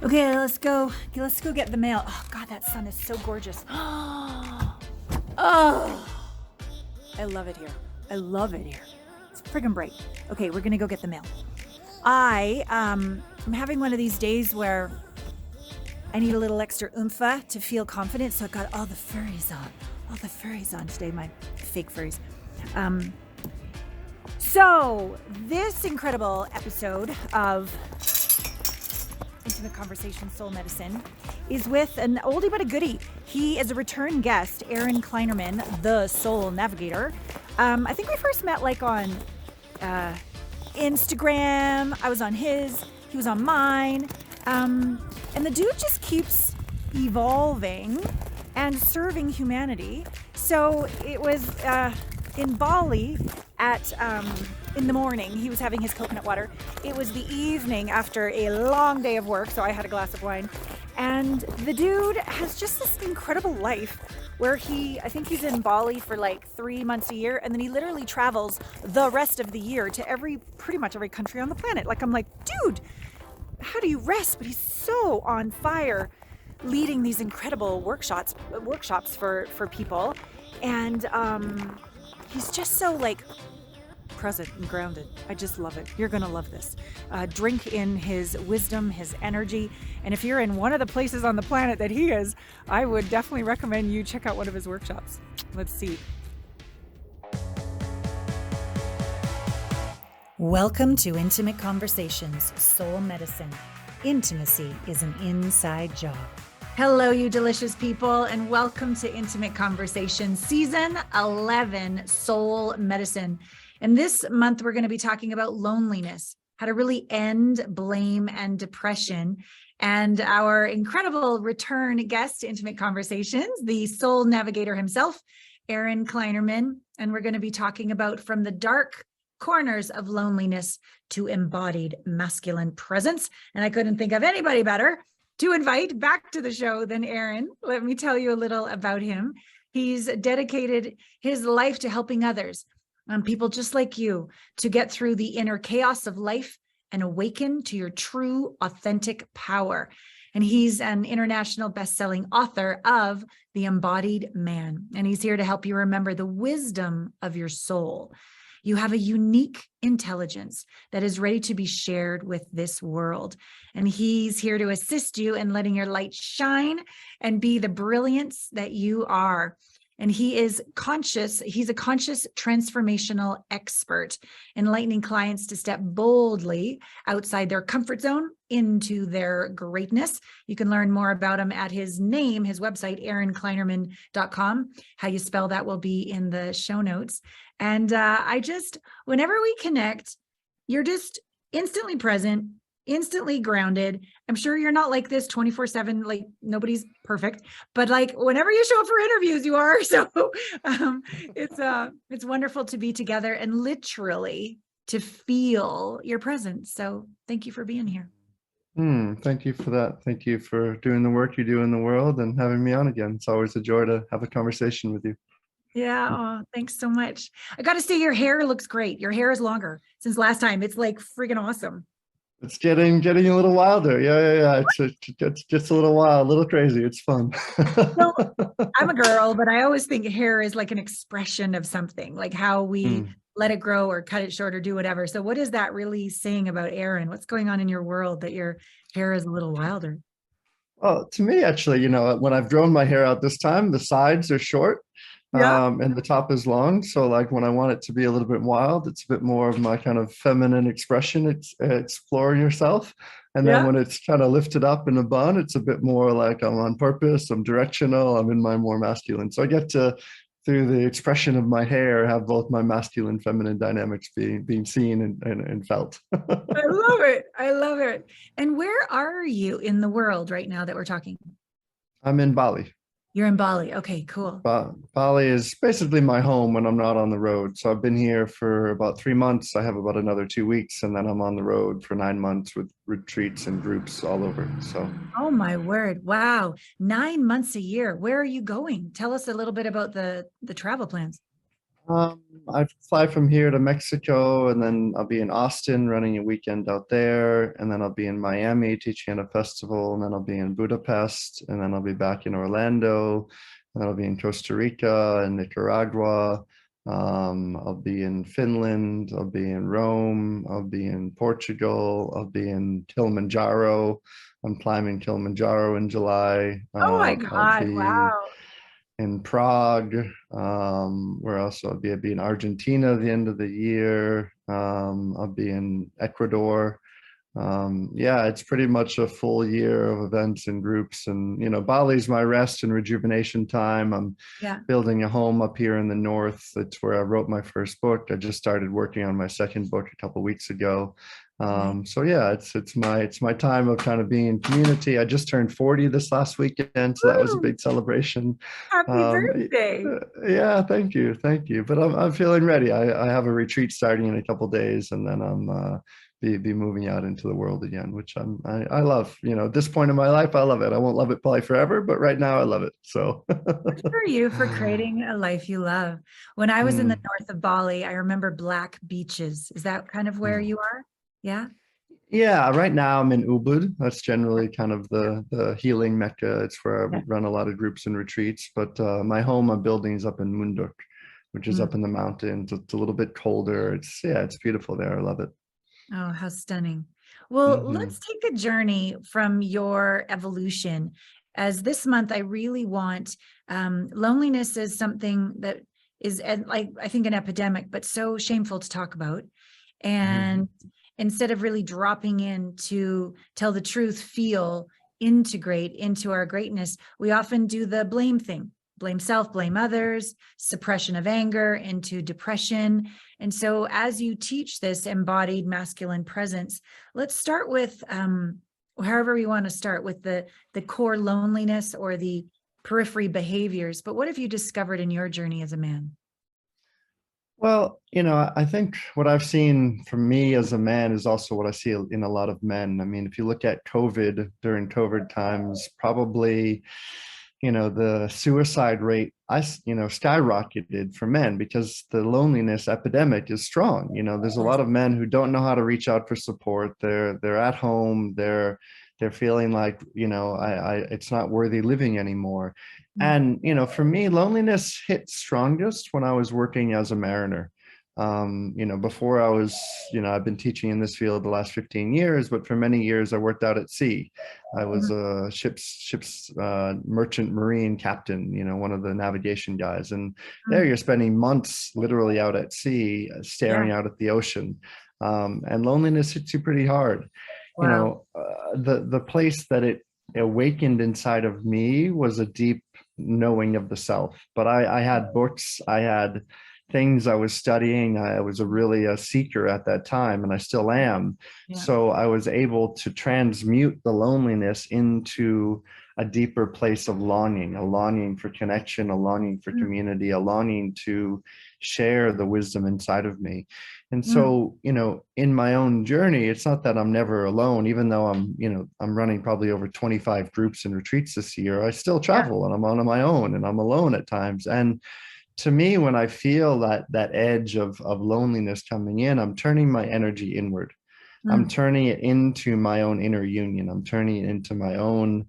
Okay, let's go. Let's go get the mail. Oh God, that sun is so gorgeous. Oh, I love it here. I love it here. It's friggin' bright. Okay, we're gonna go get the mail. I'm having one of these days where I need a little extra oomph to feel confident. So I got all the furries on today, my fake furries. So this incredible episode of Intimate Conversation Soul Medicine is with an oldie but a goodie. He is a return guest, Aaron Kleinerman, the Soul Navigator. I think we first met like on Instagram. I was on his, he was on mine. And the dude just keeps evolving and serving humanity. So it was in Bali at in the morning. He was having his coconut water. It was the evening after a long day of work, so I had a glass of wine. And the dude has just this incredible life where I think he's in Bali for like 3 months a year, and then he literally travels the rest of the year to pretty much every country on the planet. Like, I'm like, dude, how do you rest? But he's so on fire leading these incredible workshops for people. And he's just so like present and grounded. I just love it. You're going to love this. Drink in his wisdom, his energy. And if you're in one of the places on the planet that he is, I would definitely recommend you check out one of his workshops. Let's see. Welcome to Intimate Conversations, Soul Medicine. Intimacy is an inside job. Hello, you delicious people, and welcome to Intimate Conversations, Season 11, Soul Medicine. And this month, we're going to be talking about loneliness, how to really end blame and depression. And our incredible return guest to Intimate Conversations, the Soul Navigator himself, Aaron Kleinerman. And we're going to be talking about from the dark corners of loneliness to embodied masculine presence. And I couldn't think of anybody better to invite back to the show than Aaron. Let me tell you a little about him. He's dedicated his life to helping others, people just like you, to get through the inner chaos of life and awaken to your true, authentic power. And he's an international best-selling author of The Embodied Man. And he's here to help you remember the wisdom of your soul. You have a unique intelligence that is ready to be shared with this world. And he's here to assist you in letting your light shine and be the brilliance that you are. And he's a conscious transformational expert, enlightening clients to step boldly outside their comfort zone into their greatness. You can learn more about him at his website, aaronkleinerman.com. How you spell that will be in the show notes. And whenever we connect, you're just instantly present, instantly grounded. I'm sure you're not like this 24/7, like nobody's perfect, but like whenever you show up for interviews, you are. So it's wonderful to be together and literally to feel your presence. So thank you for being here. Thank you for that. Thank you for doing the work you do in the world and having me on again. It's always a joy to have a conversation with you. Yeah. Oh, thanks so much. I got to say, your hair looks great. Your hair is longer since last time. It's like friggin' awesome. It's getting a little wilder. Yeah. It's just a little wild, a little crazy. It's fun. Well, I'm a girl, but I always think hair is like an expression of something, like how we let it grow or cut it short or do whatever. So what is that really saying about Aaron? What's going on in your world that your hair is a little wilder? Well, to me, actually, when I've grown my hair out this time, the sides are short. Yeah. And the top is long. So like when I want it to be a little bit wild, it's a bit more of my kind of feminine expression. It's explore yourself. And then when it's kind of lifted up in a bun, it's a bit more like I'm on purpose, I'm directional, I'm in my more masculine. So I get to, through the expression of my hair, have both my masculine, feminine dynamics being seen and felt. I love it. I love it. And where are you in the world right now that we're talking? I'm in Bali. You're in Bali. Okay, cool. Bali is basically my home when I'm not on the road. So I've been here for about 3 months. I have about another 2 weeks, and then I'm on the road for 9 months with retreats and groups all over. So. Oh my word. Wow. 9 months a year. Where are you going? Tell us a little bit about the travel plans. I fly from here to Mexico, and then I'll be in Austin running a weekend out there, and then I'll be in Miami teaching at a festival, and then I'll be in Budapest, and then I'll be back in Orlando, and then I'll be in Costa Rica and Nicaragua. I'll be in Finland, I'll be in Rome, I'll be in Portugal, I'll be in Kilimanjaro. I'm climbing Kilimanjaro in July. Oh my I'll God. be Wow. in Prague. Where else I'll be? I'll be in Argentina at the end of the year. I'll be in Ecuador. Yeah, it's pretty much a full year of events and groups. And, Bali's my rest and rejuvenation time. I'm Yeah. building a home up here in the north. It's where I wrote my first book. I just started working on my second book a couple of weeks ago. Nice. So yeah, it's my time of kind of being in community. I just turned 40 this last weekend, so that was a Woo! big celebration. Happy birthday. Yeah, thank you. But I'm feeling ready. I have a retreat starting in a couple of days, and then I'm be moving out into the world again, which I love. At this point in my life, I love it. I won't love it probably forever, but right now I love it. So. Good for you for creating a life you love. When I was in the Mm, north of Bali, I remember black beaches. Is that kind of where mm. you are? Yeah. Yeah, right now I'm in Ubud. That's generally kind of Yeah. the healing mecca. It's where I Yeah. run a lot of groups and retreats. But my home, I'm building is up in Munduk, which is up Mm. in the mountains. It's a little bit colder. It's beautiful there. I love it. Oh, how stunning. Well, Hmm. let's take a journey from your evolution. As this month, I really want loneliness is something that is like I think an epidemic, but so shameful to talk about. Hmm. And instead of really dropping in to tell the truth, feel, integrate into our greatness, we often do the blame thing, blame self, blame others, suppression of anger into depression. And so, as you teach this embodied masculine presence, let's start with however we want to start with the core loneliness or the periphery behaviors. But what have you discovered in your journey as a man? Well, I think what I've seen from me as a man is also what I see in a lot of men. I mean, if you look at COVID during COVID times, probably, the suicide rate, skyrocketed for men because the loneliness epidemic is strong. There's a Yes. lot of men who don't know how to reach out for support. They're at home. They're feeling like, it's not worthy living anymore. Mm. And, for me, loneliness hit strongest when I was working as a mariner. Before I was, I've been teaching in this field the last 15 years, but for many years I worked out at sea. I was Mhm. a ship's merchant marine captain, one of the navigation guys. And there Mm. you're spending months literally out at sea, Yeah. staring out at the ocean. And loneliness hits you pretty hard. Wow. The place that it awakened inside of me was a deep knowing of the self. But I had books, I had things I was studying. I was really a seeker at that time, and I still am. Yeah. So I was able to transmute the loneliness into a deeper place of longing, a longing for connection, a longing for Mm. community, a longing to share the wisdom inside of me. And Mm. so, in my own journey, it's not that I'm never alone, even though I'm running probably over 25 groups and retreats this year. I still Yeah. travel and I'm on my own and I'm alone at times. And to me, when I feel that edge of loneliness coming in, I'm turning my energy inward. I'm Mm. turning it into my own inner union. I'm turning it into my own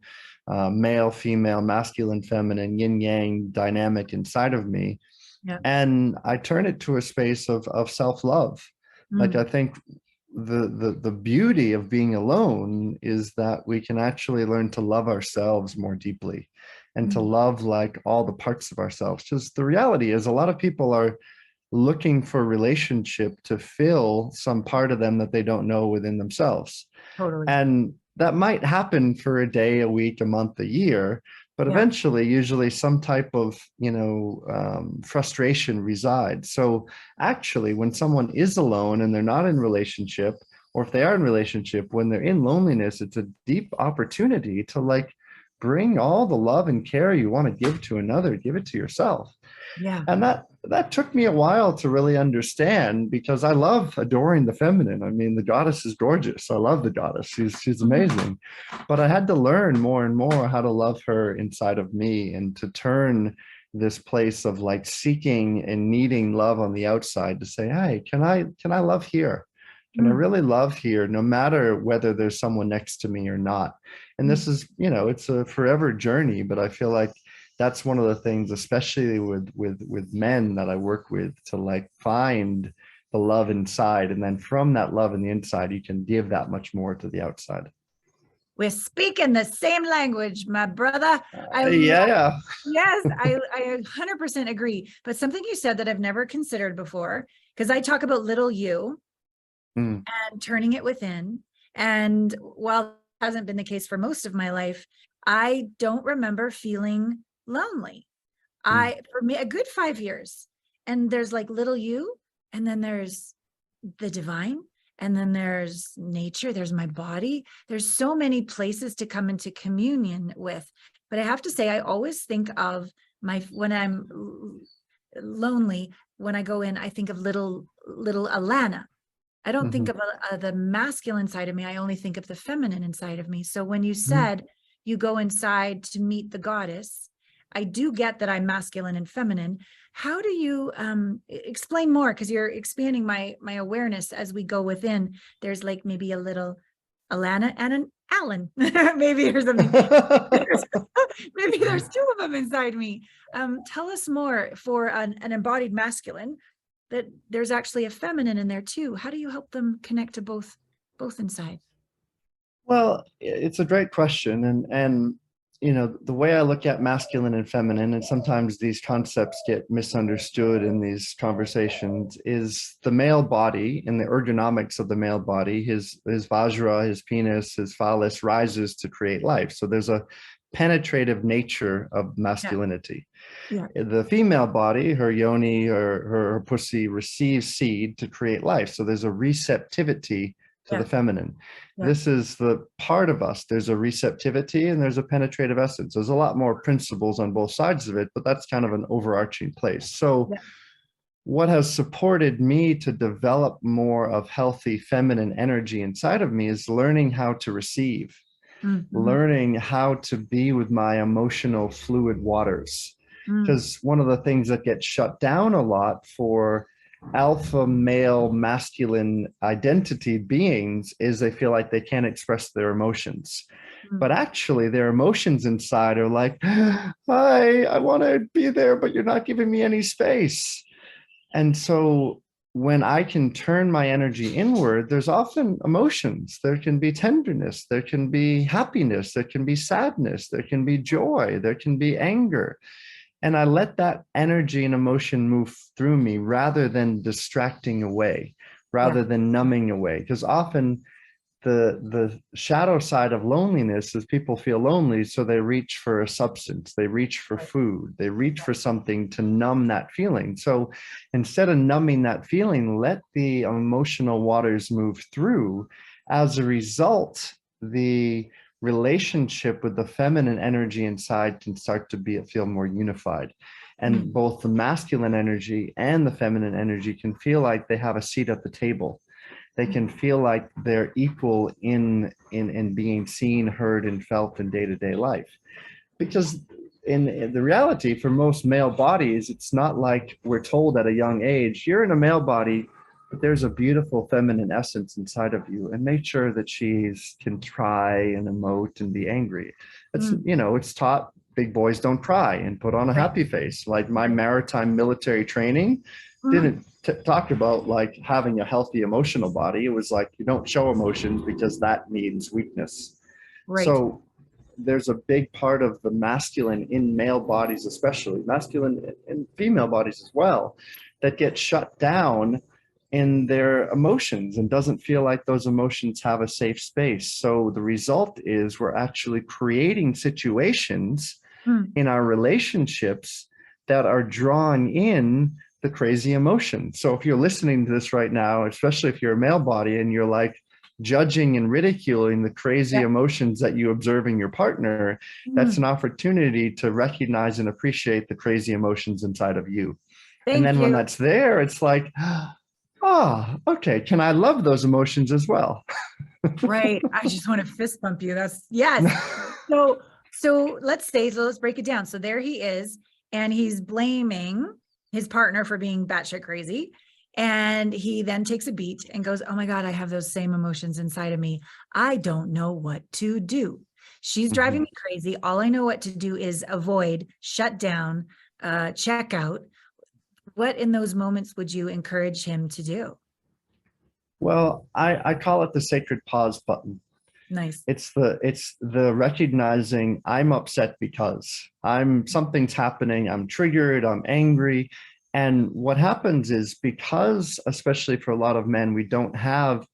male, female, masculine, feminine, yin yang dynamic inside of me. Yeah. And I turn it to a space of self-love. Like, Mm. I think the beauty of being alone is that we can actually learn to love ourselves more deeply and to Mm. love like all the parts of ourselves. Because the reality is a lot of people are looking for relationship to fill some part of them that they don't know within themselves. Totally. And that might happen for a day, a week, a month, a year, but Yeah. eventually, usually some type of, frustration resides. So actually, when someone is alone and they're not in relationship, or if they are in relationship, when they're in loneliness, it's a deep opportunity to like bring all the love and care you want to give to another, give it to yourself. Yeah. And that took me a while to really understand, because I love adoring the feminine. I mean, the goddess is gorgeous. I love the goddess. She's Mhm. amazing. But I had to learn more and more how to love her inside of me and to turn this place of like seeking and needing love on the outside to say, hey, can I love here? Can I really love here, no matter whether there's someone next to me or not? And this is, it's a forever journey, but I feel like that's one of the things, especially with men that I work with, to like find the love inside. And then from that love in the inside, you can give that much more to the outside. We're speaking the same language, my brother. Yeah. Yes, I 100% agree. But something you said that I've never considered before, because I talk about little you and turning it within. And while it hasn't been the case for most of my life, I don't remember feeling lonely. For me, a good 5 years. And there's like little you, and then there's the divine, and then there's nature, there's my body. There's so many places to come into communion with. But I have to say, I always think of when I'm lonely, when I go in, I think of little Alana. I don't think of the masculine side of me. I only think of the feminine inside of me. So when you said you go inside to meet the goddess, I do get that I'm masculine and feminine. How do you explain more? Because you're expanding my awareness as we go within. There's like maybe a little Alana and an Alan, maybe or something. Maybe there's two of them inside me. Tell us more for an embodied masculine, that there's actually a feminine in there too. How do you help them connect to both inside? Well, it's a great question. And the way I look at masculine and feminine, and sometimes these concepts get misunderstood in these conversations, is the male body and the ergonomics of the male body. His vajra, his penis, his phallus rises to create life. So there's a penetrative nature of masculinity. Yeah. The female body, her yoni or her pussy, receives seed to create life. So there's a receptivity to the feminine. This is the part of us. There's a receptivity and there's a penetrative essence. There's a lot more principles on both sides of it, but that's kind of an overarching place. So what has supported me to develop more of healthy feminine energy inside of me is learning how to receive, learning how to be with my emotional fluid waters. Because one of the things that gets shut down a lot for alpha male masculine identity beings is they feel like they can't express their emotions. But actually their emotions inside are like, hi, I want to be there, but you're not giving me any space. And so when I can turn my energy inward, there's often emotions. There can be tenderness, there can be happiness, there can be sadness, there can be joy, there can be anger. And I let that energy and emotion move through me rather than distracting away, rather than numbing away. Because often the shadow side of loneliness is people feel lonely, so they reach for a substance, they reach for food, they reach for something to numb that feeling. So instead of numbing that feeling, let the emotional waters move through. As a result, the relationship with the feminine energy inside can start to feel more unified. And both the masculine energy and the feminine energy can feel like they have a seat at the table. They can feel like they're equal in being seen, heard, and felt in day-to-day life. Because in the reality, for most male bodies, it's not like we're told at a young age, you're in a male body, but there's a beautiful feminine essence inside of you, and make sure that she can try and emote and be angry. It's, it's taught big boys don't cry and put on a happy face. Like my maritime military training didn't talk about like having a healthy emotional body. It was like, you don't show emotions because that means weakness. So there's a big part of the masculine in male bodies, especially masculine in female bodies as well, that gets shut down in their emotions and doesn't feel like those emotions have a safe space. So the result is we're actually creating situations in our relationships that are drawing in the crazy emotions. So if you're listening to this right now, especially if you're a male body and you're like judging and ridiculing the crazy emotions that you observe in your partner, that's an opportunity to recognize and appreciate the crazy emotions inside of you. And then when that's there, it's like, oh, okay, can I love those emotions as well? Right. I just want to fist bump you. That's yes. So let's break it down. So there he is and he's blaming his partner for being batshit crazy. And he then takes a beat and goes, oh my God, I have those same emotions inside of me. I don't know what to do. She's driving me crazy. All I know what to do is avoid, shut down, check out. What in those moments would you encourage him to do? Well, I call it the sacred pause button. Nice. It's the recognizing I'm upset because something's happening. I'm triggered. I'm angry. And what happens is, because, especially for a lot of men, we don't have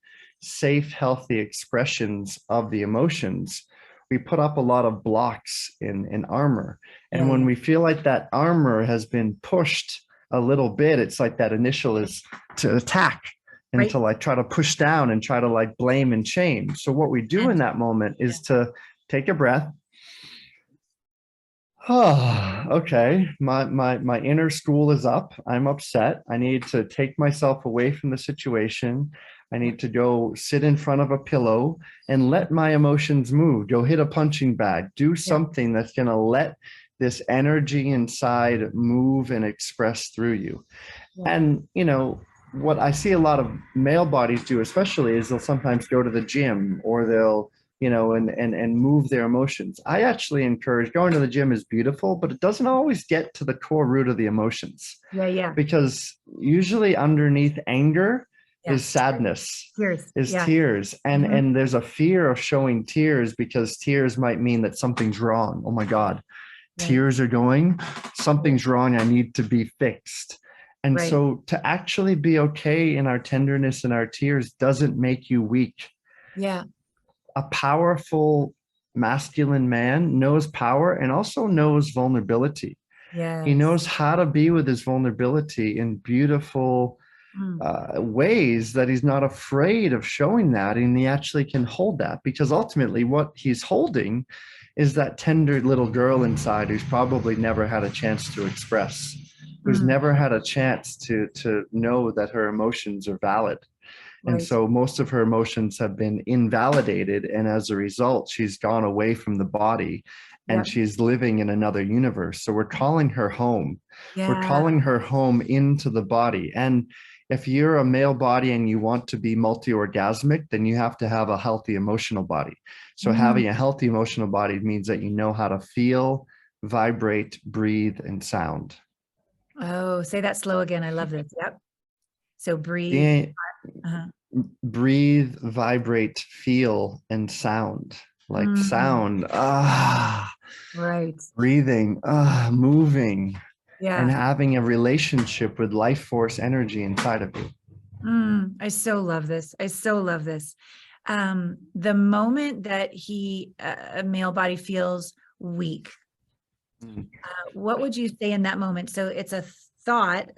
safe, healthy expressions of the emotions, we put up a lot of blocks in armor. And when we feel like that armor has been pushed a little bit, it's like that initial is to attack and to like try to push down and try to like blame and shame. So what we do in that moment is to take a breath. Oh, okay. My inner school is up. I'm upset. I need to take myself away from the situation. I need to go sit in front of a pillow and let my emotions move. Go hit a punching bag. Do something that's going to let this energy inside move and express through you. And, you know, what I see a lot of male bodies do, especially, is they'll sometimes go to the gym, or they'll, you know, and move their emotions. I actually encourage, going to the gym is beautiful, but it doesn't always get to the core root of the emotions. Because usually underneath anger is sadness, tears. And there's a fear of showing tears, because tears might mean that something's wrong. Oh my God, tears are going, something's wrong. I need to be fixed. And so to actually be okay in our tenderness and our tears doesn't make you weak. A powerful masculine man knows power and also knows vulnerability. He knows how to be with his vulnerability in beautiful ways, that he's not afraid of showing that, and he actually can hold that, because ultimately what he's holding is that tender little girl inside who's probably never had a chance to express, who's never had a chance to know that her emotions are valid. And so most of her emotions have been invalidated. And as a result, she's gone away from the body, and she's living in another universe. So we're calling her home. We're calling her home into the body. And if you're a male body and you want to be multi-orgasmic, then you have to have a healthy emotional body. So having a healthy emotional body means that you know how to feel, vibrate, breathe, and sound. Oh, say that slow again. I love this. So breathe. Breathe, vibrate, feel, and sound. Like sound, breathing, moving, and having a relationship with life force energy inside of you. I so love this. I so love this. The moment that a male body feels weak, what would you say in that moment? So it's a thought,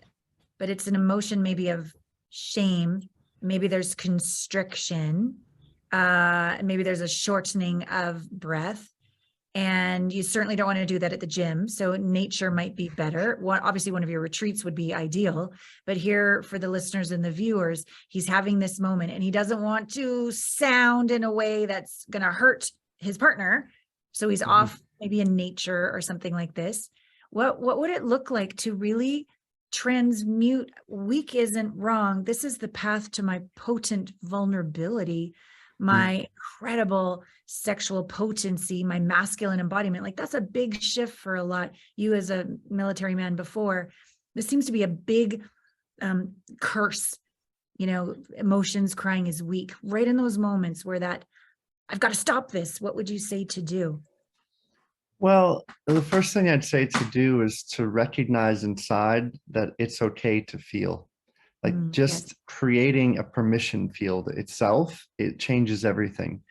but it's an emotion maybe of shame. Maybe there's constriction. Maybe there's a shortening of breath. And you certainly don't want to do that at the gym. So nature might be better. Obviously, one of your retreats would be ideal. But here, for the listeners and the viewers, he's having this moment, and he doesn't want to sound in a way that's going to hurt his partner. So he's off maybe in nature or something like this. What would it look like to really transmute weak isn't wrong? This is the path to my potent vulnerability, my incredible sexual potency, my masculine embodiment. Like, that's a big shift for a lot. You as a military man before, this seems to be a big curse, you know, emotions, crying is weak. Right in those moments where I've got to stop this, what would you say to do? Well, the first thing I'd say to do is to recognize inside that it's okay to feel. Like just creating a permission field itself, it changes everything.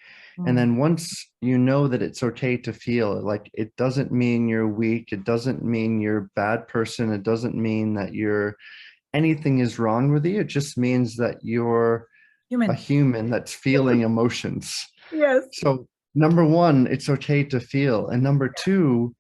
And then once you know that it's okay to feel, like, it doesn't mean you're weak. It doesn't mean you're a bad person. It doesn't mean that anything is wrong with you. It just means that you're a human that's feeling emotions. So number one, it's okay to feel. And number two,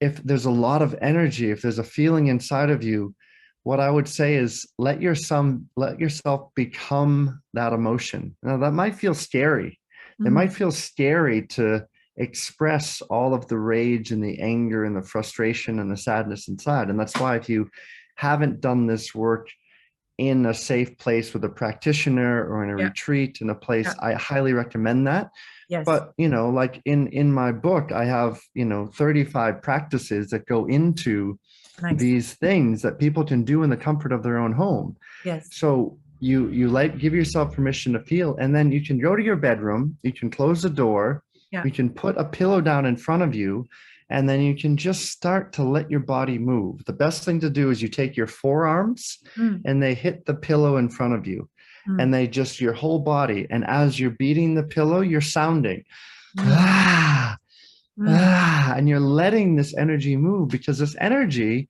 if there's a lot of energy, if there's a feeling inside of you, what I would say is let yourself become that emotion. Now, that might feel scary. It might feel scary to express all of the rage and the anger and the frustration and the sadness inside. And that's why if you haven't done this work in a safe place with a practitioner or in a retreat, in a place, I highly recommend that. Yes. But, like in my book, I have, 35 practices that go into these things that people can do in the comfort of their own home. Yes. So you give yourself permission to feel, and then you can go to your bedroom, you can close the door, you can put a pillow down in front of you, and then you can just start to let your body move. The best thing to do is you take your forearms and they hit the pillow in front of you, and they just, your whole body. And as you're beating the pillow, you're sounding, and you're letting this energy move, because this energy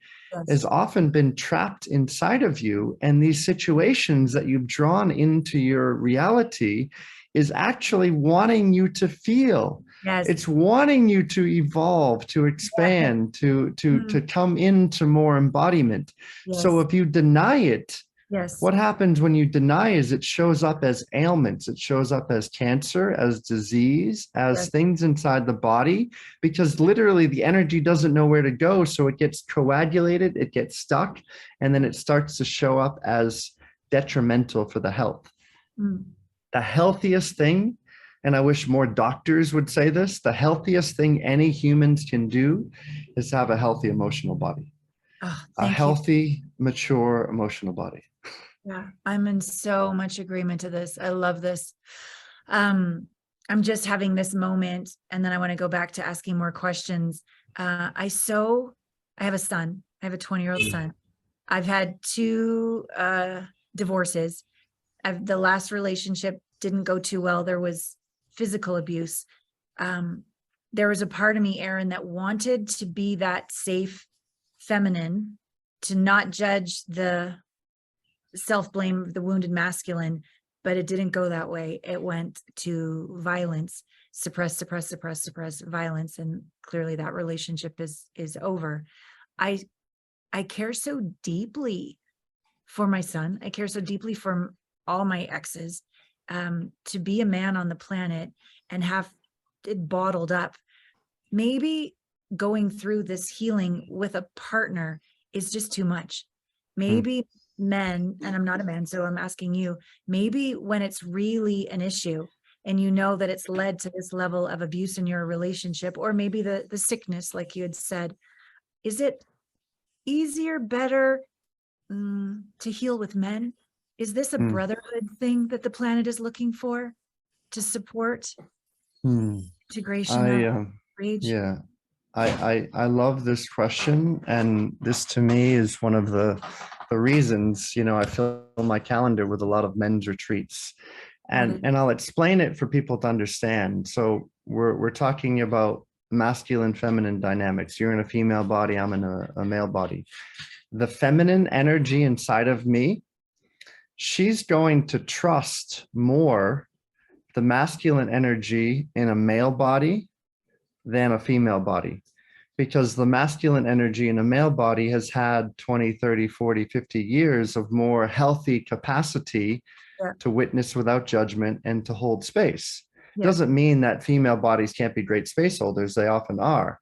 has often been trapped inside of you. And these situations that you've drawn into your reality is actually wanting you to feel. Yes. It's wanting you to evolve, to expand, to come into more embodiment. Yes. So if you deny it, yes, what happens when you deny is it shows up as ailments. It shows up as cancer, as disease, as things inside the body, because literally the energy doesn't know where to go. So it gets coagulated, it gets stuck, and then it starts to show up as detrimental for the health. The healthiest thing, and I wish more doctors would say this, the healthiest thing any humans can do is have a healthy emotional body. A healthy, mature emotional body. Yeah, I'm in so much agreement to this. I love this. I'm just having this moment, and then I want to go back to asking more questions. I have a son. I have a 20-year-old son. I've had 2 divorces. The last relationship didn't go too well. There was physical abuse. There was a part of me, Aaron, that wanted to be that safe feminine, to not judge the self-blame, the wounded masculine, but it didn't go that way. It went to violence, suppress violence. And clearly that relationship is over. I care so deeply for my son. I care so deeply for all my exes, to be a man on the planet and have it bottled up. Maybe going through this healing with a partner is just too much. Maybe men, and I'm not a man, so I'm asking you, maybe when it's really an issue and you know that it's led to this level of abuse in your relationship, or maybe the sickness, like you had said, is it easier, better to heal with men? Is this a brotherhood thing that the planet is looking for to support integration? Rage? Yeah. I love this question, and this to me is one of the reasons, I fill my calendar with a lot of men's retreats, and I'll explain it for people to understand. So we're talking about masculine, feminine dynamics. You're in a female body, I'm in a male body. The feminine energy inside of me, she's going to trust more the masculine energy in a male body than a female body, because the masculine energy in a male body has had 20, 30, 40, 50 years of more healthy capacity to witness without judgment and to hold space. Doesn't mean that female bodies can't be great space holders. They often are.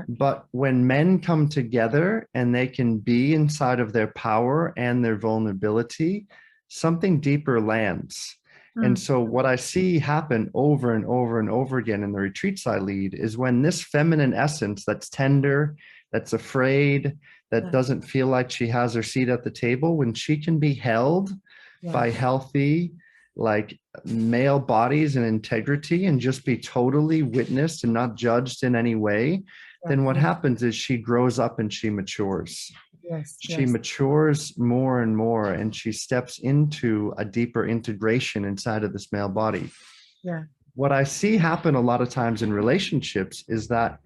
But when men come together and they can be inside of their power and their vulnerability, something deeper lands. And so what I see happen over and over and over again in the retreats I lead is when this feminine essence that's tender, that's afraid, that doesn't feel like she has her seat at the table, when she can be held by healthy, like male bodies and integrity, and just be totally witnessed and not judged in any way, then what happens is she grows up and she matures. She matures more and more, and she steps into a deeper integration inside of this male body. What I see happen a lot of times in relationships is that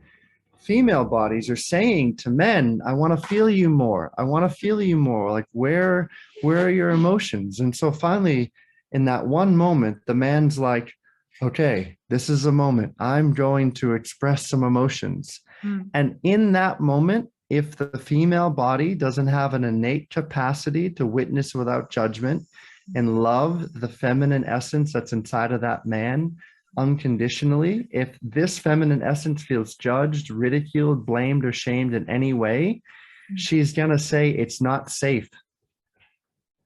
female bodies are saying to men, I want to feel you more. I want to feel you more. Like, where are your emotions? And so finally, in that one moment, the man's like, okay, this is a moment. I'm going to express some emotions. And in that moment, if the female body doesn't have an innate capacity to witness without judgment and love the feminine essence that's inside of that man, unconditionally, if this feminine essence feels judged, ridiculed, blamed, or shamed in any way, she's going to say it's not safe.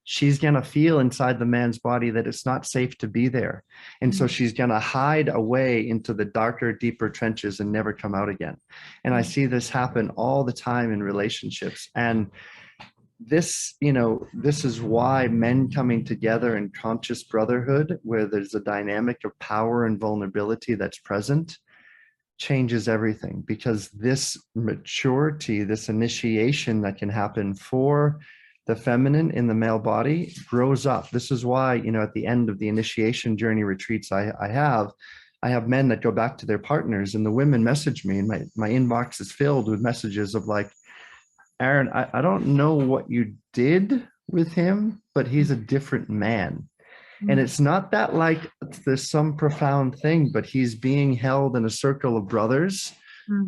She's going to feel inside the man's body that it's not safe to be there. And so she's going to hide away into the darker, deeper trenches and never come out again. And I see this happen all the time in relationships. And this, this is why men coming together in conscious brotherhood, where there's a dynamic of power and vulnerability that's present, changes everything, because this maturity, this initiation that can happen for the feminine in the male body grows up. This is why, at the end of the initiation journey retreats I have men that go back to their partners, and the women message me, and my inbox is filled with messages of like, Aaron, I don't know what you did with him, but he's a different man. And it's not that like there's some profound thing, but he's being held in a circle of brothers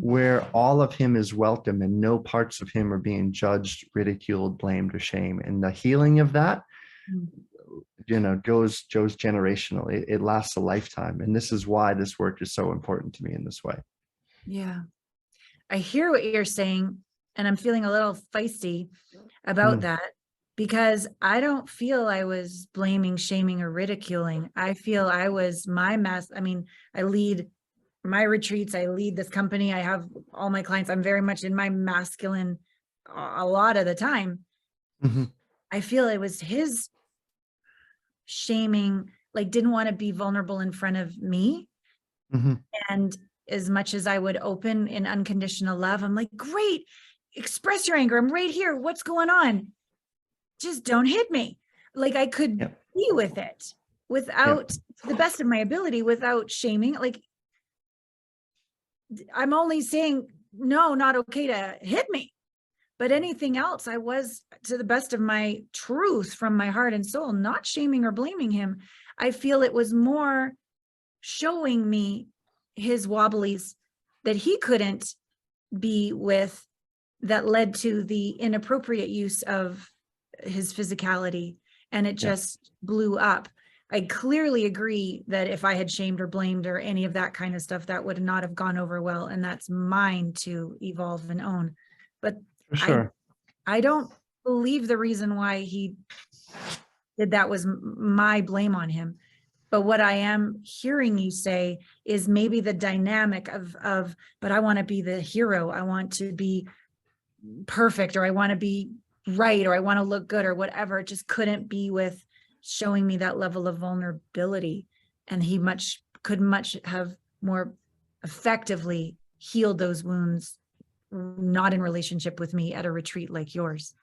where all of him is welcome and no parts of him are being judged, ridiculed, blamed, or shamed. And the healing of that, goes generational. It lasts a lifetime. And this is why this work is so important to me in this way. Yeah. I hear what you're saying, and I'm feeling a little feisty about that, because I don't feel I was blaming, shaming, or ridiculing. I feel I was I lead my retreats, I lead this company, I have all my clients, I'm very much in my masculine a lot of the time. I feel it was his shaming, like didn't want to be vulnerable in front of me. And as much as I would open in unconditional love, I'm like, great, express your anger, I'm right here, what's going on? Just don't hit me. Like I could be with it without, to the best of my ability, without shaming. Like I'm only saying, no, not okay to hit me. But anything else, I was, to the best of my truth from my heart and soul, not shaming or blaming him. I feel it was more showing me his wobblies that he couldn't be with, that led to the inappropriate use of his physicality, and it just blew up. I clearly agree that if I had shamed or blamed or any of that kind of stuff, that would not have gone over well, and that's mine to evolve and own. But for sure, I don't believe the reason why he did that was my blame on him. But what I am hearing you say is maybe the dynamic of but I want to be the hero, I want to be perfect, or I want to be right, or I want to look good, or whatever. It just couldn't be with showing me that level of vulnerability. And he could much have more effectively healed those wounds, not in relationship with me at a retreat like yours.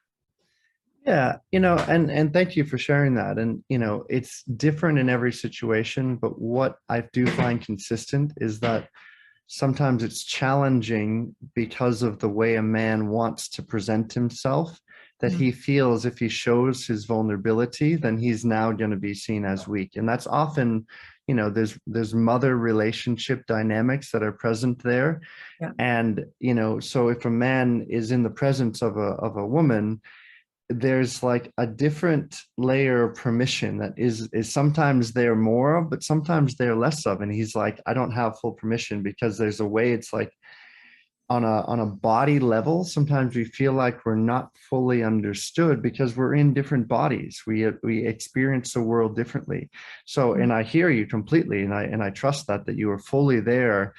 Yeah, and thank you for sharing that. And, it's different in every situation, but what I do find consistent is that sometimes it's challenging because of the way a man wants to present himself, that he feels if he shows his vulnerability, then he's now going to be seen as weak. And that's often, there's mother relationship dynamics that are present there. Yeah. And, so if a man is in the presence of a woman, there's like a different layer of permission that is sometimes there more of, but sometimes there less of. And he's like, I don't have full permission, because there's a way it's like on a body level, sometimes we feel like we're not fully understood because we're in different bodies. We experience the world differently. So, and I hear you completely. And I trust that you are fully there,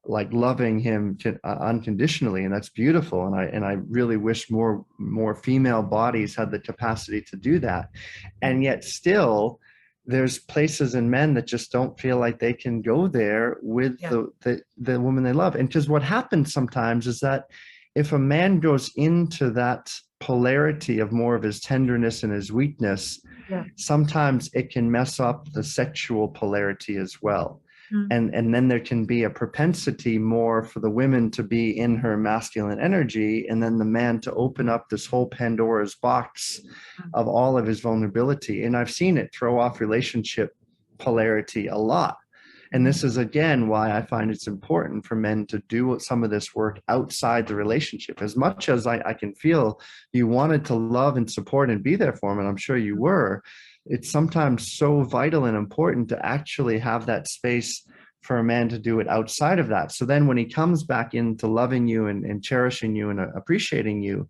like loving him unconditionally, and that's beautiful. And I really wish more female bodies had the capacity to do that. And yet still there's places in men that just don't feel like they can go there with the woman they love. And because what happens sometimes is that if a man goes into that polarity of more of his tenderness and his weakness, sometimes it can mess up the sexual polarity as well. And then there can be a propensity more for the women to be in her masculine energy, and then the man to open up this whole Pandora's box of all of his vulnerability. And I've seen it throw off relationship polarity a lot. And this is, again, why I find it's important for men to do some of this work outside the relationship. As much as I can feel you wanted to love and support and be there for him, and I'm sure you were, it's sometimes so vital and important to actually have that space for a man to do it outside of that. So then when he comes back into loving you and cherishing you and appreciating you,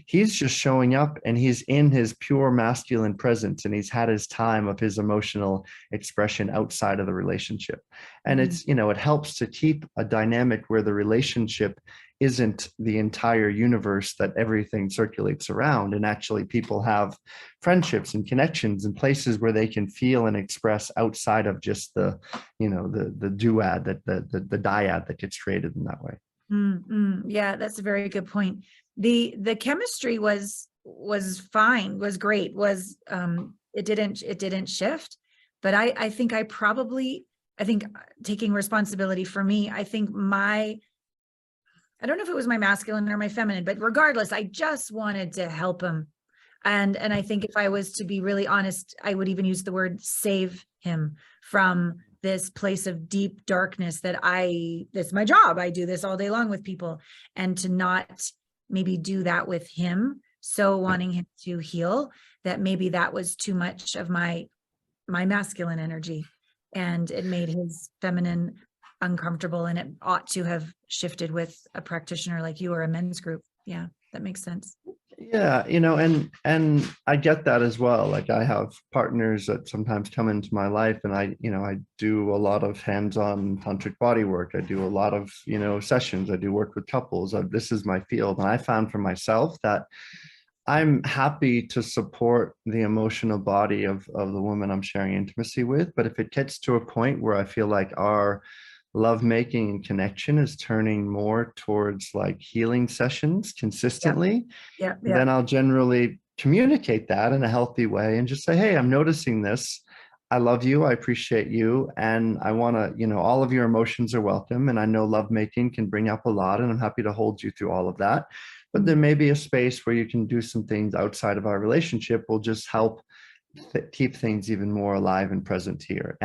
he's just showing up and he's in his pure masculine presence, and he's had his time of his emotional expression outside of the relationship. And it's, it helps to keep a dynamic where the relationship isn't the entire universe that everything circulates around, and actually people have friendships and connections and places where they can feel and express outside of just the duad, the dyad that gets created in that way. Yeah, that's a very good point. The chemistry was fine, was great, it didn't shift, but I think taking responsibility for me, I think I don't know if it was my masculine or my feminine, but regardless, I just wanted to help him. And I think if I was to be really honest, I would even use the word save him from this place of deep darkness that's my job. I do this all day long with people, and to not maybe do that with him. So wanting him to heal, that maybe that was too much of my masculine energy, and it made his feminine uncomfortable, and it ought to have shifted with a practitioner like you or a men's group. Yeah, that makes sense. Yeah, and I get that as well. Like, I have partners that sometimes come into my life, and I do a lot of hands-on tantric body work. I do a lot of, sessions. I do work with couples. This is my field. And I found for myself that I'm happy to support the emotional body of the woman I'm sharing intimacy with. But if it gets to a point where I feel like our lovemaking and connection is turning more towards like healing sessions consistently, then I'll generally communicate that in a healthy way and just say, hey, I'm noticing this. I love you. I appreciate you. And I want to, all of your emotions are welcome. And I know lovemaking can bring up a lot, and I'm happy to hold you through all of that. But there may be a space where you can do some things outside of our relationship will just help keep things even more alive and present here.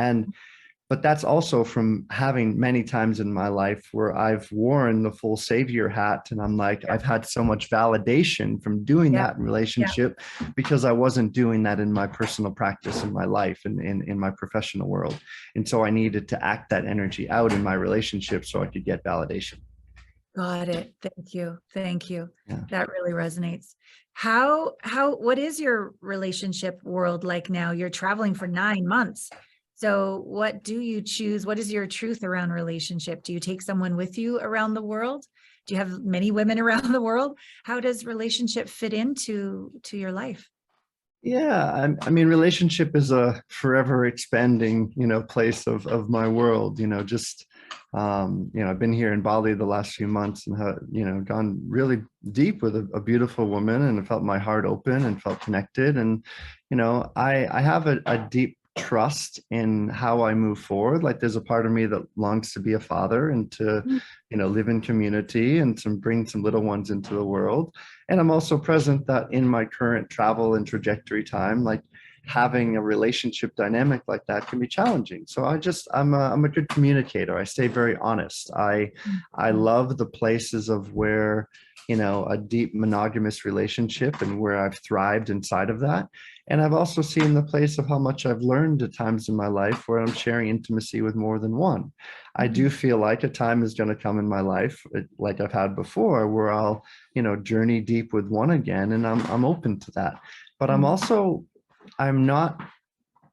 But that's also from having many times in my life where I've worn the full savior hat, and I'm like, I've had so much validation from doing that in relationship because I wasn't doing that in my personal practice in my life and in my professional world. And so I needed to act that energy out in my relationship so I could get validation. Got it. Thank you. Thank you. Yeah. That really resonates. What is your relationship world like now? You're traveling for 9 months. So what do you choose? What is your truth around relationship? Do you take someone with you around the world? Do you have many women around the world? How does relationship fit into your life? Yeah, I mean, relationship is a forever expanding, place of my world. I've been here in Bali the last few months and have, gone really deep with a beautiful woman, and felt my heart open and felt connected. And, I have a deep trust in how I move forward. Like, there's a part of me that longs to be a father and to, live in community and to bring some little ones into the world. And I'm also present that in my current travel and trajectory time, like having a relationship dynamic like that can be challenging. So I'm a good communicator. I stay very honest. I love the places of where, a deep monogamous relationship and where I've thrived inside of that. And I've also seen the place of how much I've learned at times in my life where I'm sharing intimacy with more than one. I do feel like a time is going to come in my life, like I've had before, where I'll, journey deep with one again. And I'm open to that. But I'm not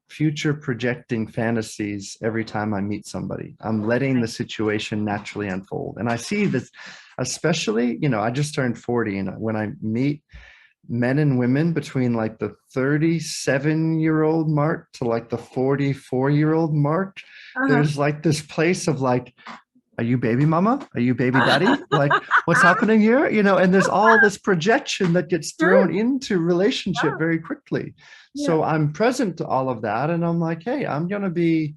future projecting fantasies every time I meet somebody. I'm letting the situation naturally unfold. And I see this, especially, I just turned 40, and when I meet men and women between like the 37-year-old mark to like the 44-year-old mark, there's like this place of like, are you baby mama? Are you baby daddy? Like, what's happening here? And there's all this projection that gets thrown into relationship very quickly. So I'm present to all of that. And I'm like, hey, I'm going to be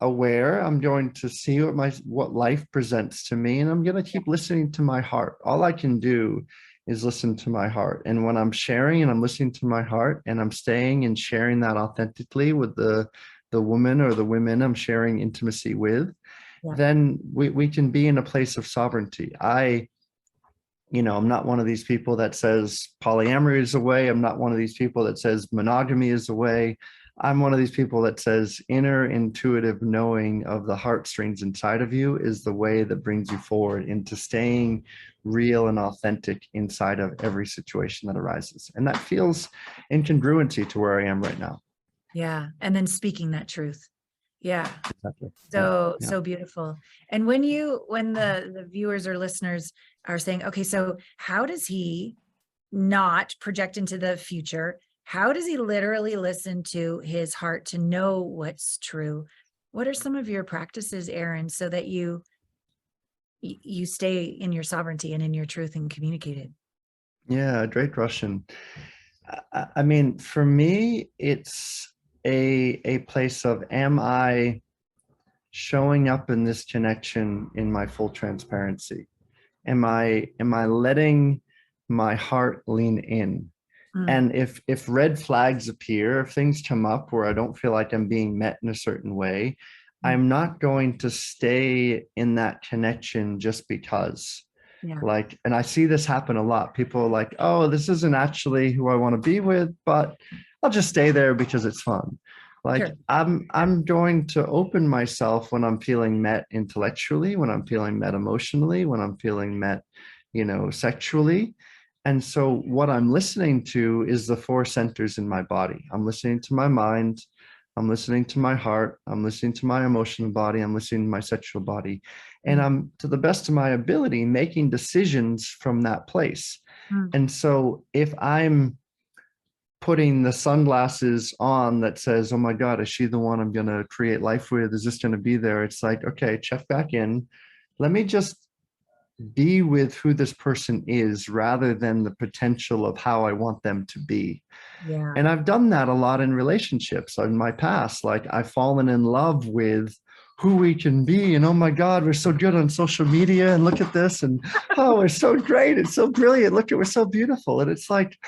aware. I'm going to see what life presents to me. And I'm going to keep listening to my heart. All I can do is listen to my heart. And when I'm sharing and I'm listening to my heart and I'm staying and sharing that authentically with the woman or the women I'm sharing intimacy with, then we can be in a place of sovereignty. I'm not one of these people that says polyamory is a way. I'm not one of these people that says monogamy is a way. I'm one of these people that says inner intuitive knowing of the heartstrings inside of you is the way that brings you forward into staying real and authentic inside of every situation that arises. And that feels in congruency to where I am right now. Yeah. And then speaking that truth. Yeah. Exactly. So, Yeah. so beautiful. And when the viewers or listeners are saying, okay, so how does he not project into the future? How does he literally listen to his heart to know what's true? What are some of your practices, Aaron, so that you stay in your sovereignty and in your truth and communicate it? Yeah, great question. I mean, for me, it's a place of, am I showing up in this connection in my full transparency? Am I letting my heart lean in? Mm, And if red flags appear, if things come up where I don't feel like I'm being met in a certain way, mm, I'm not going to stay in that connection just because. yeah, Like, and I see this happen a lot. People are like, oh, this isn't actually who I want to be with, but I'll just stay there because it's fun. Like, sure. I'm going to open myself when I'm feeling met intellectually, when I'm feeling met emotionally, when I'm feeling met, sexually. And so what I'm listening to is the four centers in my body. I'm listening to my mind, I'm listening to my heart, I'm listening to my emotional body, I'm listening to my sexual body. And Mm, I'm, to the best of my ability, making decisions from that place. mm, And so if I'm putting the sunglasses on that says, oh my God, is she the one I'm going to create life with? Is this going to be there? It's like, okay, check back in. Let me just be with who this person is rather than the potential of how I want them to be. yeah. And I've done that a lot in relationships in my past. Like, I've fallen in love with who we can be. And oh my God, we're so good on social media. And look at this. And oh, we're so great. It's so brilliant. Look at, we're so beautiful. And it's like,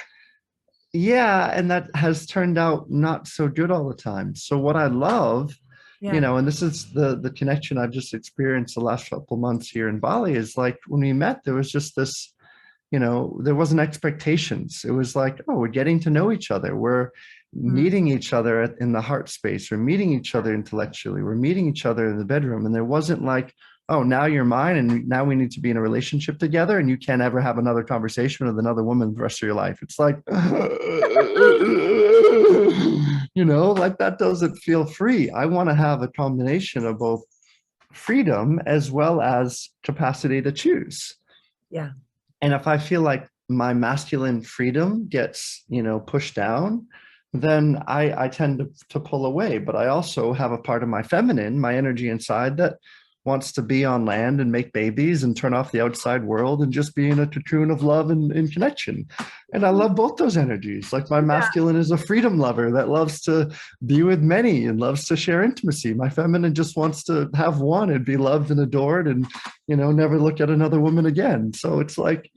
yeah. And that has turned out not so good all the time. So what I love, Yeah. and this is the connection I've just experienced the last couple months here in Bali, is like when we met, there was just this, there wasn't expectations. It was like, oh, we're getting to know each other. We're Mm, meeting each other in the heart space. We're meeting each other intellectually. We're meeting each other in the bedroom. And there wasn't like, oh, now you're mine. And now we need to be in a relationship together. And you can't ever have another conversation with another woman the rest of your life. It's like, like that doesn't feel free. I want to have a combination of both freedom as well as capacity to choose. yeah. And if I feel like my masculine freedom gets, pushed down, then I tend to pull away. But I also have a part of my feminine, my energy inside, that wants to be on land and make babies and turn off the outside world and just be in a cocoon of love and connection. And I love both those energies. Like, my Yeah. masculine is a freedom lover that loves to be with many and loves to share intimacy. My feminine just wants to have one and be loved and adored and, never look at another woman again. So it's like,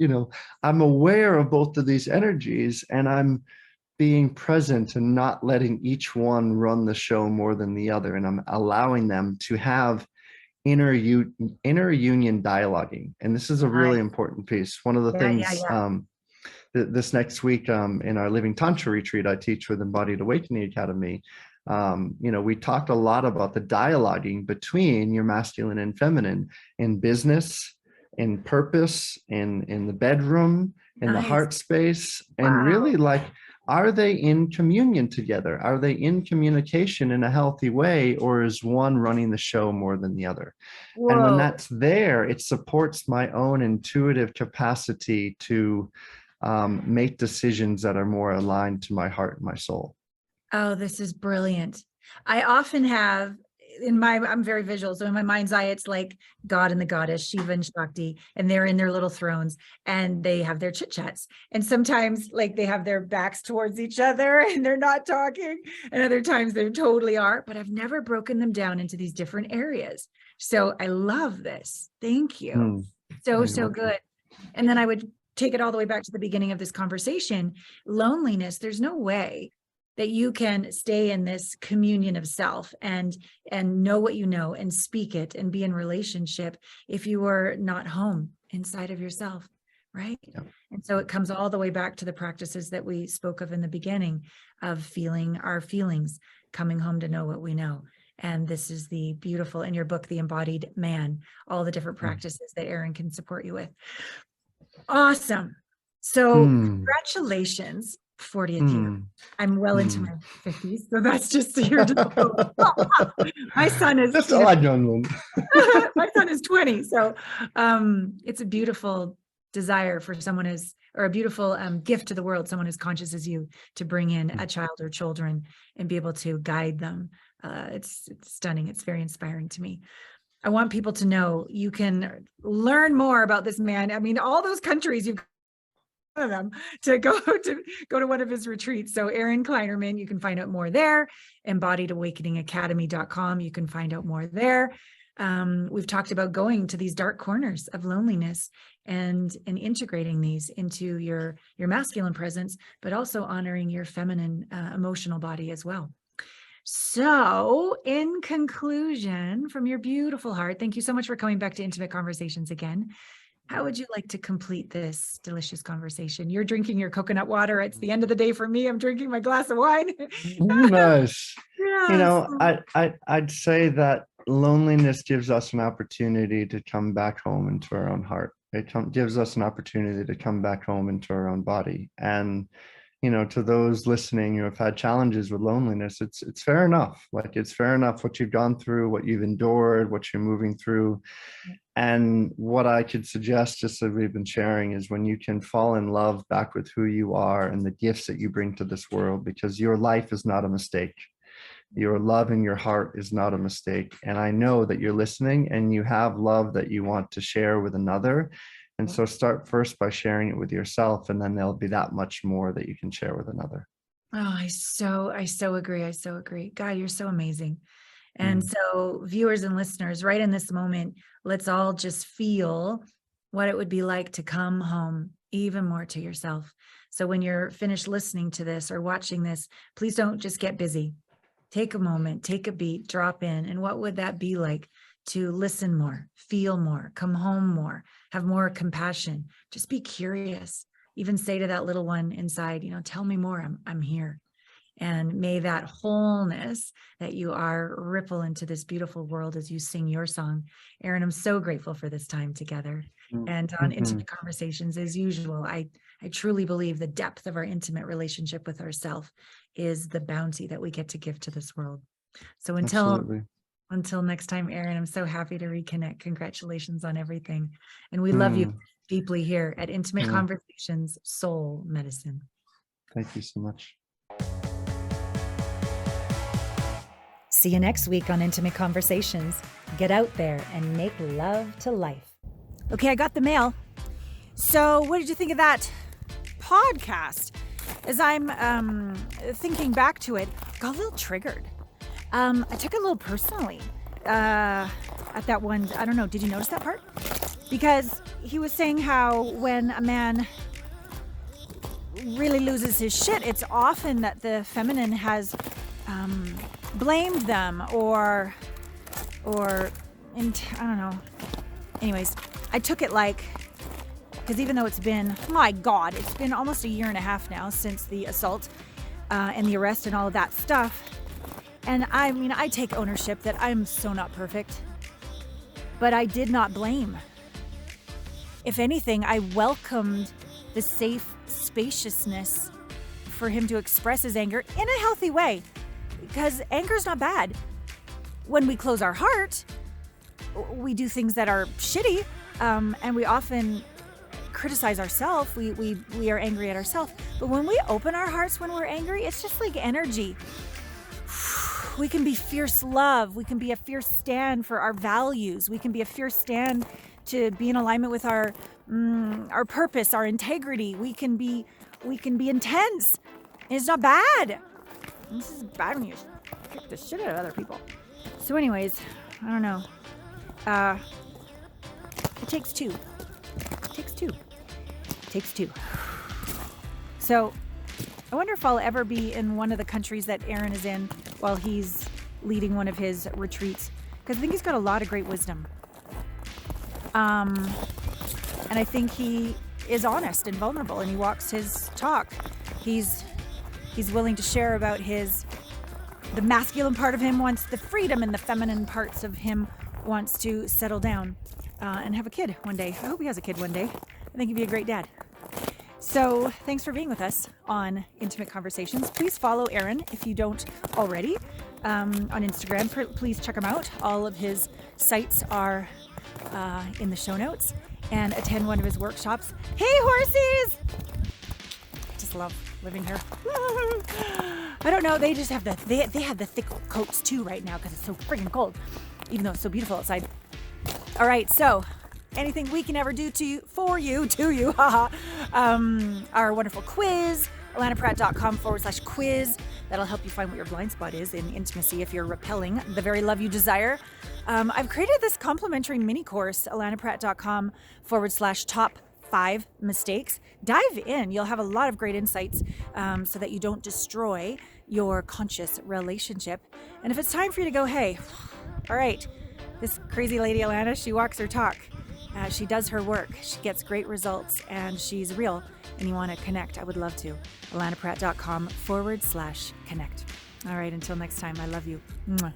I'm aware of both of these energies, and I'm being present and not letting each one run the show more than the other. And I'm allowing them to have inner union dialoguing. And this is a really Nice. important piece. One of the Yeah. Yeah. things, Yeah. this next week, in our Living Tantra retreat I teach with Embodied Awakening Academy, we talked a lot about the dialoguing between your masculine and feminine in business, in purpose, in the bedroom, in the Nice. heart space, and Wow. really, like, are they in communion together? Are they in communication in a healthy way, or is one running the show more than the other? And when Whoa. that's there, it supports my own intuitive capacity to make decisions that are more aligned to my heart and my soul. Oh, this is brilliant. I often have I'm very visual. So in my mind's eye, it's like God and the goddess, Shiva and Shakti, and they're in their little thrones and they have their chit chats. And sometimes like they have their backs towards each other and they're not talking. And other times they totally are, but I've never broken them down into these different areas. So I love this. Thank you. Mm. So, You're so welcome. good. And then I would take it all the way back to the beginning of this conversation. Loneliness, there's no way that you can stay in this communion of self and know what you know and speak it and be in relationship if you are not home inside of yourself, right? Yeah. And so it comes all the way back to the practices that we spoke of in the beginning of feeling our feelings, coming home to know what we know. And this is the beautiful, in your book, The Embodied Man, all the different practices that Aaron can support you with. Awesome. So congratulations, 40th year. I'm well into my 50s, so that's just your my son is just a young one. my son is 20, so it's a beautiful desire for someone or a beautiful gift to the world, someone as conscious as you, to bring in a child or children and be able to guide them. It's stunning. It's very inspiring to me. I want people to know you can learn more about this man. I mean, all those countries, you've got them to go to one of his retreats. So Aaron Kleinerman, you can find out more there. EmbodiedAwakeningAcademy.com. You can find out more there. We've talked about going to these dark corners of loneliness and integrating these into your masculine presence, but also honoring your feminine emotional body as well. So in conclusion, from your beautiful heart, thank you so much for coming back to Intimate Conversations again. How would you like to complete this delicious conversation? You're drinking your coconut water. It's the end of the day for me. I'm drinking my glass of wine. Nice. Yes. I'd say that loneliness gives us an opportunity to come back home into our own heart. It gives us an opportunity to come back home into our own body. And to those listening who have had challenges with loneliness, it's fair enough. Like, it's fair enough what you've gone through, what you've endured, what you're moving through. And what I could suggest, just as we've been sharing, is when you can fall in love back with who you are and the gifts that you bring to this world, because your life is not a mistake. Your love in your heart is not a mistake. And I know that you're listening and you have love that you want to share with another. And so start first by sharing it with yourself, and then there'll be that much more that you can share with another. Oh, I so agree. I so agree. God, you're so amazing. And so viewers and listeners, right in this moment, let's all just feel what it would be like to come home even more to yourself. So when you're finished listening to this or watching this, please don't just get busy. Take a moment, take a beat, drop in. And what would that be like to listen more, feel more, come home more, have more compassion, just be curious, even say to that little one inside, tell me more, I'm here. And may that wholeness that you are ripple into this beautiful world as you sing your song. Aaron, I'm so grateful for this time together. And on Intimate Conversations, as usual, I truly believe the depth of our intimate relationship with ourselves is the bounty that we get to give to this world. So until next time, Aaron, I'm so happy to reconnect. Congratulations on everything. And we love you deeply here at Intimate Conversations Soul Medicine. Thank you so much. See you next week on Intimate Conversations. Get out there and make love to life. Okay, I got the mail. So what did you think of that podcast? As I'm thinking back to it, got a little triggered. I took it a little personally at that one. I don't know. Did you notice that part? Because he was saying how when a man really loses his shit, it's often that the feminine has blamed them or I don't know. Anyways, I took it like, because even though it's been almost a year and a half now since the assault and the arrest and all of that stuff. And I mean, I take ownership that I'm so not perfect, but I did not blame. If anything, I welcomed the safe spaciousness for him to express his anger in a healthy way, because anger is not bad. When we close our heart, we do things that are shitty, and we often criticize ourselves. We are angry at ourselves. But when we open our hearts when we're angry, it's just like energy. We can be fierce love. We can be a fierce stand for our values. We can be a fierce stand to be in alignment with our purpose, our integrity. We can be intense. And it's not bad. This is bad when you kick the shit out of other people. So anyways, I don't know. It takes two. So I wonder if I'll ever be in one of the countries that Aaron is in while he's leading one of his retreats, because I think he's got a lot of great wisdom. And I think he is honest and vulnerable, and he walks his talk. He's willing to share about his the masculine part of him wants the freedom, and the feminine parts of him wants to settle down and have a kid one day. I hope he has a kid one day. I think he'd be a great dad. So thanks for being with us on Intimate Conversations. Please follow Aaron if you don't already on Instagram. Please check him out. All of his sites are in the show notes, and attend one of his workshops. Hey, horsies! Just love living here. I don't know. They just have they have the thick coats too right now because it's so freaking cold, even though it's so beautiful outside. All right, so anything we can ever do to you, our wonderful quiz, alanapratt.com/quiz. That'll help you find what your blind spot is in intimacy if you're repelling the very love you desire. I've created this complimentary mini course, alanapratt.com/top 5 mistakes. Dive in. You'll have a lot of great insights so that you don't destroy your conscious relationship. And if it's time for you to go, hey, all right, this crazy lady Alana, she walks her talk. She does her work. She gets great results, and she's real, and you want to connect, I would love to. alanapratt.com/connect. All right, until next time, I love you. Mwah.